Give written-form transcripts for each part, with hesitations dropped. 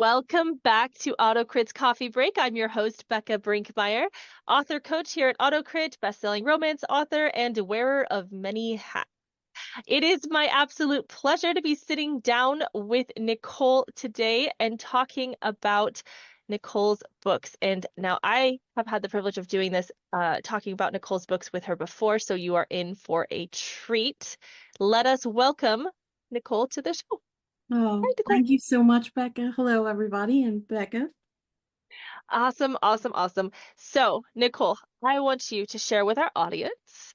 Welcome back to AutoCrit's Coffee Break. I'm your host, Bekah Brinkmeier, author coach here at AutoCrit, bestselling romance author, and wearer of many hats. It is my absolute pleasure to be sitting down with Nicole today and talking about Nicole's books. And now I have had the privilege of doing this, talking about Nicole's books with her before, so you are in for a treat. Let us welcome Nicole to the show. Oh, Hi, Nicole. thank you so much, Becca. Hello, everybody, and Becca. Awesome, awesome, awesome. So, Nicole, I want you to share with our audience,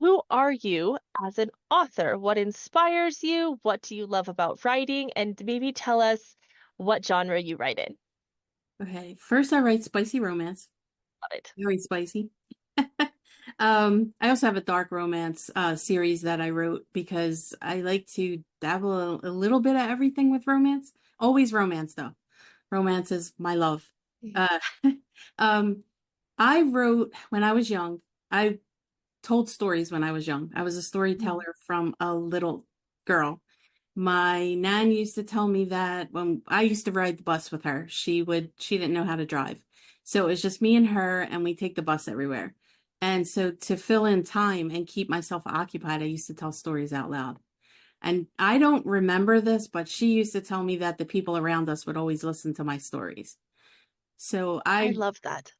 who are you as an author? What inspires you? What do you love about writing? And maybe tell us what genre you write in. Okay, first I write spicy romance, Love it. very spicy. I also have a dark romance series that I wrote because I like to dabble a little bit of everything with romance. Always romance, though. Romance is my love. Mhm. Uh, um, I wrote when I was young. I told stories when I was young. I was a Mhm. storyteller from a little girl. My nan used to tell me that when I used to ride the bus with her, she didn't know how to drive. So it was just me and her, and we take the bus everywhere. And so to fill in time and keep myself occupied, I used to tell stories out loud. And I don't remember this, but she used to tell me that the people around us would always listen to my stories. So I I, love that.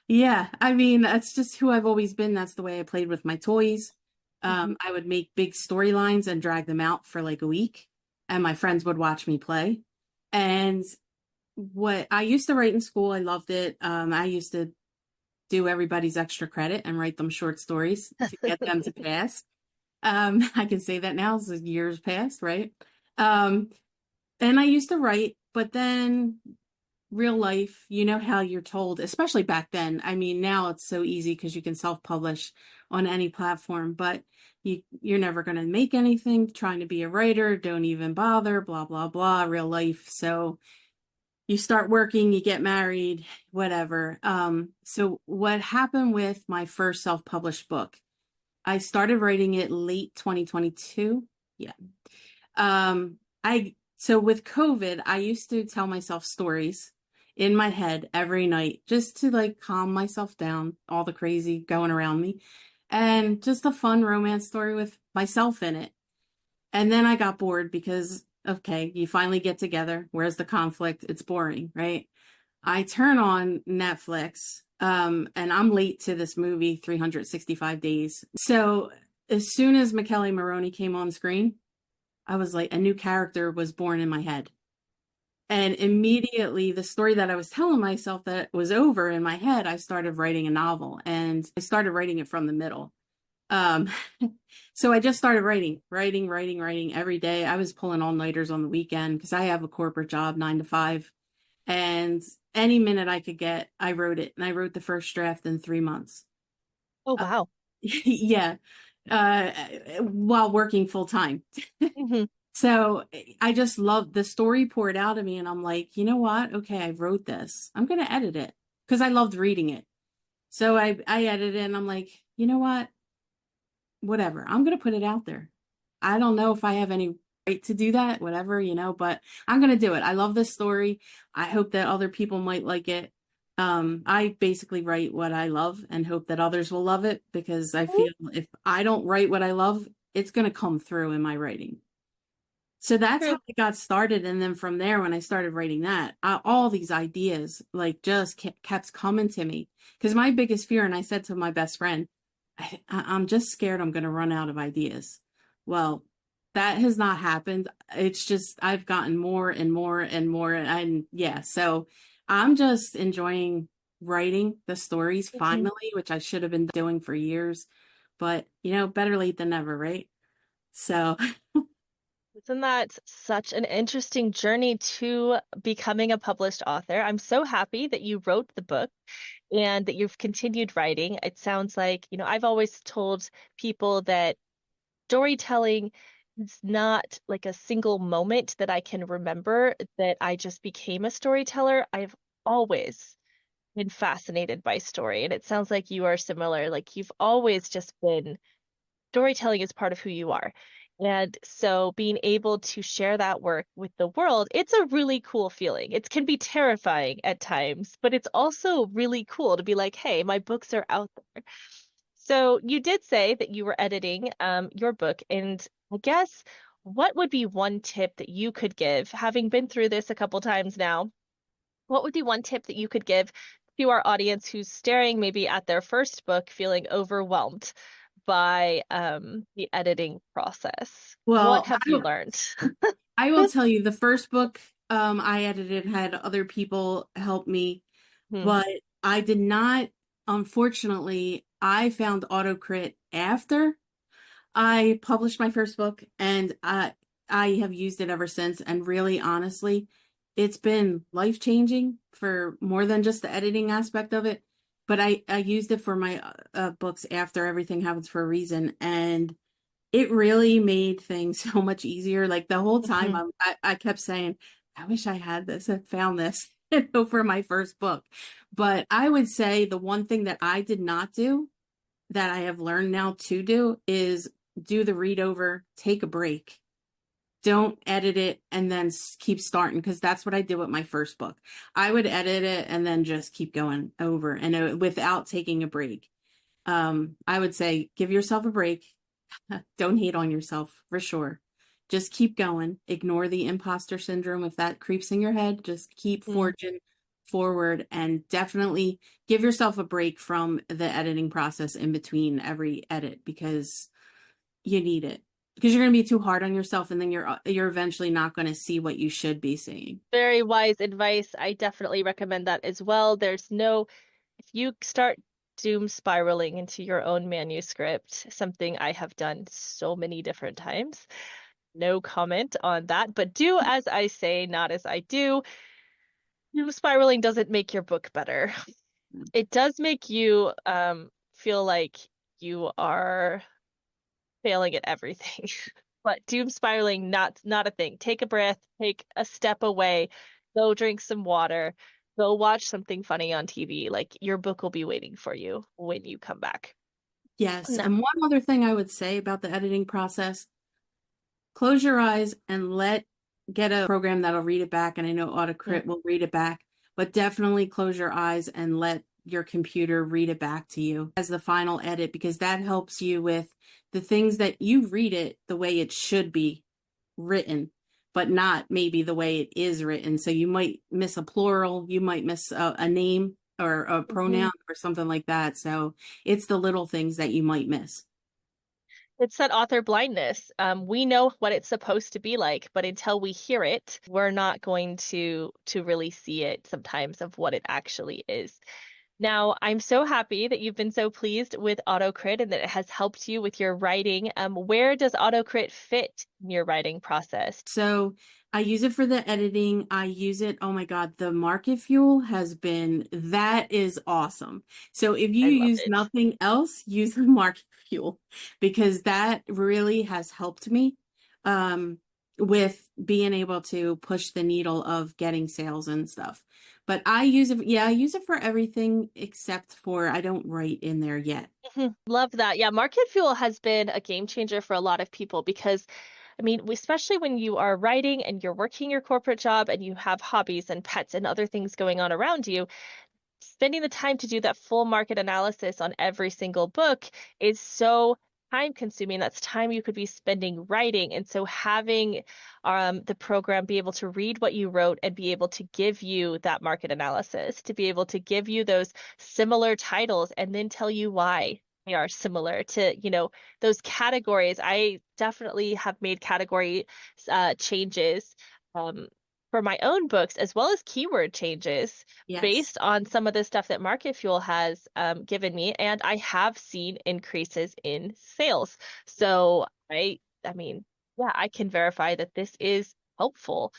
yeah, I mean, that's just who I've always been. That's the way I played with my toys. Mhm. I would make big storylines and drag them out for like a week, and my friends would watch me play. And what I used to write in school, I loved it. I used to do everybody's extra credit and write them short stories to get them to pass. I can say that now, as years past, right? Um, and I used to write, but then real life, you know how you're told, especially back then. I mean, now it's so easy because you can self-publish on any platform, but you're never going to make anything trying to be a writer, don't even bother, blah, blah, blah, real life. So you start working, you get married, whatever. So what happened with my first self-published book? I started writing it late 2022. Yeah. So with COVID, I used to tell myself stories in my head every night just to like calm myself down, all the crazy going around me, and just a fun romance story with myself in it. And then I got bored because, okay, you finally get together. Where's the conflict? It's boring, right? I turn on Netflix, and I'm late to this movie, 365 Days. So as soon as McKelly Maroney came on screen, I was like, a new character was born in my head. And immediately, the story that I was telling myself that was over in my head, I started writing a novel, and I started writing it from the middle. Um, so I just started writing every day. I was pulling all-nighters on the weekend because I have a corporate job, 9 to 5. And any minute I could get, I wrote it. And I wrote the first draft in 3 months. Oh, Uh, wow. yeah. Uh, while working full time. Hmm. So I just love the story poured out of me. And I'm like, you know what? Okay, I wrote this. I'm going to edit it because I loved reading it. So I edited it and I'm like, you know what? Whatever. I'm going to put it out there. I don't know if I have any right to do that, whatever, but I'm going to do it. I love this story. I hope that other people might like it. I basically write what I love and hope that others will love it because I feel if I don't write what I love, it's going to come through in my writing. So that's how True. I got started. And then from there, when I started writing that, all these ideas like just kept coming to me. Because my biggest fear, and I said to my best friend, I'm just scared I'm going to run out of ideas. Well, that has not happened. It's just I've gotten more and more and more. And yeah, so I'm just enjoying writing the stories Mhm. finally, which I should have been doing for years. But, better late than never, right? So. Isn't that such an interesting journey to becoming a published author? I'm so happy that you wrote the book and that you've continued writing. It sounds like, I've always told people that storytelling is not like a single moment that I can remember that I just became a storyteller. I've always been fascinated by story, and it sounds like you are similar. Like you've always just been storytelling is part of who you are. And so being able to share that work with the world, it's a really cool feeling. It can be terrifying at times, but it's also really cool to be like, hey, my books are out there. So you did say that you were editing your book, and I guess what would be one tip that you could give, having been through this a couple times now, what would be one tip that you could give to our audience who's staring maybe at their first book, feeling overwhelmed by the editing process? What Well, have you learned? I will tell you the first book I edited had other people help me, Hmm. but I did not, unfortunately, I found AutoCrit after I published my first book, and I have used it ever since. And really, honestly, it's been life-changing for more than just the editing aspect of it. But I used it for my books after Everything Happens for a Reason, and it really made things so much easier. Like the whole time Mhm. I kept saying, I wish I had this and found this, you know, for my first book. But I would say the one thing that I did not do that I have learned now to do is do the read over, take a break. Don't edit it and then keep starting, because that's what I did with my first book. I would edit it and then just keep going over and without taking a break. I would say give yourself a break. Don't hate on yourself for sure. Just keep going. Ignore the imposter syndrome. If that creeps in your head, just keep Mm. forging forward, and definitely give yourself a break from the editing process in between every edit, because you need it. Because you're going to be too hard on yourself, and then you're eventually not going to see what you should be seeing. Very wise advice. I definitely recommend that as well. If you start doom spiraling into your own manuscript, something I have done so many different times, no comment on that, but do as I say, not as I do. Doom spiraling doesn't make your book better. It does make you feel like you are failing at everything. But doom spiraling, not a thing. Take a breath, take a step away, go drink some water, go watch something funny on TV. Like your book will be waiting for you when you come back. Yes. No. And one other thing I would say about the editing process: close your eyes and get a program that'll read it back. And I know Mm. AutoCrit will read it back, but definitely close your eyes and let your computer read it back to you as the final edit, because that helps you with the things that you read it the way it should be written, but not maybe the way it is written. So you might miss a plural, you might miss a name or a Mhm. pronoun or something like that. So it's the little things that you might miss. It's that author blindness. We know what it's supposed to be like, but until we hear it, we're not going to really see it sometimes of what it actually is. Now, I'm so happy that you've been so pleased with AutoCrit and that it has helped you with your writing. Where does AutoCrit fit in your writing process? So I use it for the editing. I use it. Oh my God, the market fuel that is awesome. So if you I love use it. nothing else, use the market fuel, because that really has helped me um, with being able to push the needle of getting sales and stuff. But I use it. Yeah, I use it for everything except for I don't write in there yet. Mhm. Love that. Yeah, Market Fuel has been a game changer for a lot of people because, I mean, especially when you are writing and you're working your corporate job and you have hobbies and pets and other things going on around you, spending the time to do that full market analysis on every single book is so time consuming. That's time you could be spending writing. And so having the program be able to read what you wrote and be able to give you that market analysis, to be able to give you those similar titles and then tell you why they are similar to, those categories. I definitely have made category changes um, for my own books as well as keyword changes Yes. based on some of the stuff that Market Fuel has given me, and I have seen increases in sales. So I mean, yeah, I can verify that this is helpful.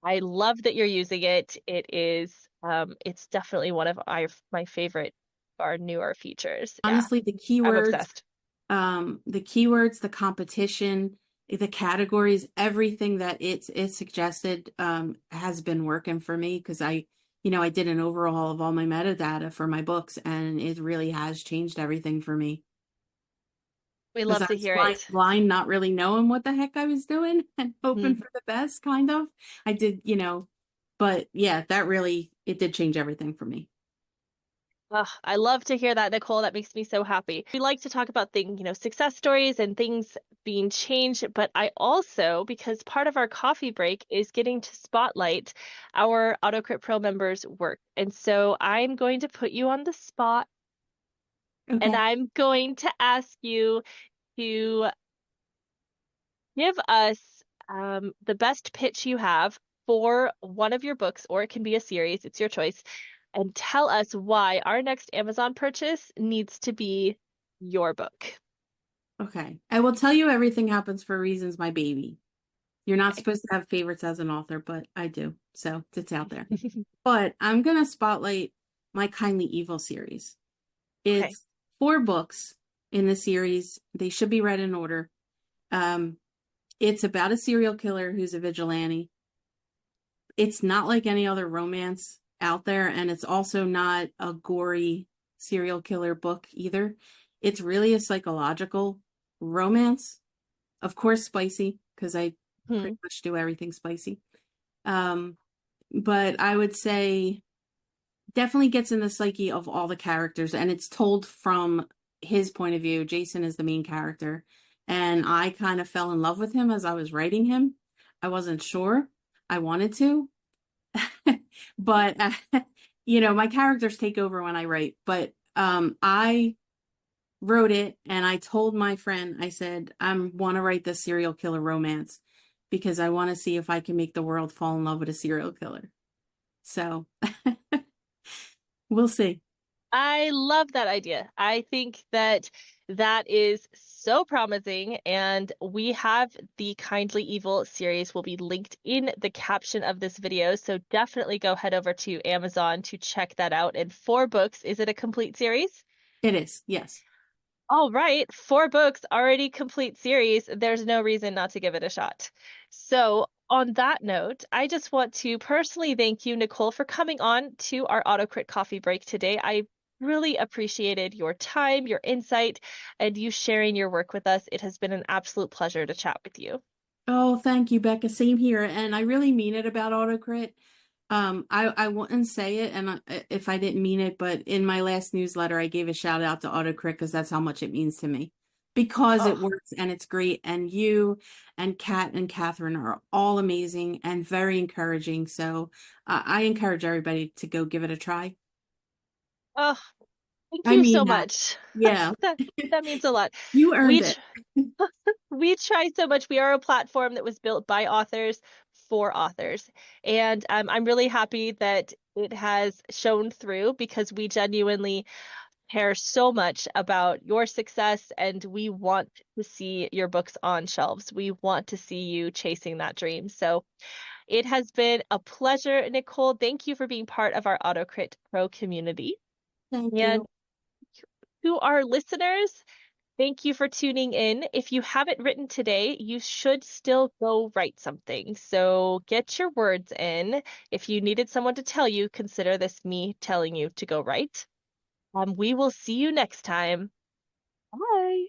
I love that you're using it. It's definitely one of my favorite, our newer features. Yeah, Honestly, I'm obsessed. the keywords, the competition, the categories, everything that it suggested has been working for me, because I did an overhaul of all my metadata for my books, and it really has changed everything for me. We because love I to was hear flying it. blind, not really knowing what the heck I was doing and hoping Hmm. for the best, kind of. I did, but yeah, it did change everything for me. Ugh, I love to hear that, Nicole. That makes me so happy. We like to talk about things, success stories and things being changed, but I also, because part of our coffee break is getting to spotlight our AutoCrit Pro members' work. And so I'm going to put you on the spot and Okay. I'm going to ask you to give us the best pitch you have for one of your books, or it can be a series, it's your choice, and tell us why our next Amazon purchase needs to be your book. Okay. I will tell you everything happens for reasons, my baby. You're not Okay. supposed to have favorites as an author, but I do. So it's out there. But I'm going to spotlight my Kindly Evil series. Okay. It's 4 books in the series. They should be read in order. Um, it's about a serial killer who's a vigilante. It's not like any other romance out there, and it's also not a gory serial killer book either. It's really a psychological romance. Of course, spicy, because I Hmm. pretty much do everything spicy. Um, but I would say definitely gets in the psyche of all the characters, and it's told from his point of view. Jason is the main character, and I kind of fell in love with him as I was writing him. I wasn't sure I wanted to, but my characters take over when I write. But I wrote it, and I told my friend, I said, I want to write this serial killer romance because I want to see if I can make the world fall in love with a serial killer. So we'll see. I love that idea. I think that that is so promising, and we have the Kindly Evil series will be linked in the caption of this video. So definitely go head over to Amazon to check that out. And 4 books, is it a complete series? It is, yes. All right, 4 books, already complete series. There's no reason not to give it a shot. So, on that note, I just want to personally thank you, Nicole, for coming on to our AutoCrit coffee break today. I really appreciated your time, your insight, and you sharing your work with us. It has been an absolute pleasure to chat with you. Oh, thank you, Becca. Same here. And I really mean it about AutoCrit. I wouldn't say it, and if I didn't mean it, but in my last newsletter, I gave a shout out to AutoCrit because that's how much it means to me. Because it Oh, works and it's great, and you and Kat and Catherine are all amazing and very encouraging. So I encourage everybody to go give it a try. oh, thank I you mean so that. much. Yeah, That that means a lot. you earned We it. we try so much. We are a platform that was built by authors for authors. And I'm really happy that it has shown through because we genuinely care so much about your success and we want to see your books on shelves. We want to see you chasing that dream. So it has been a pleasure, Nicole. Thank you for being part of our AutoCrit Pro community. Thank And you. to our listeners, thank you for tuning in. If you haven't written today, you should still go write something. So get your words in. If you needed someone to tell you, consider this me telling you to go write. We will see you next time. Bye.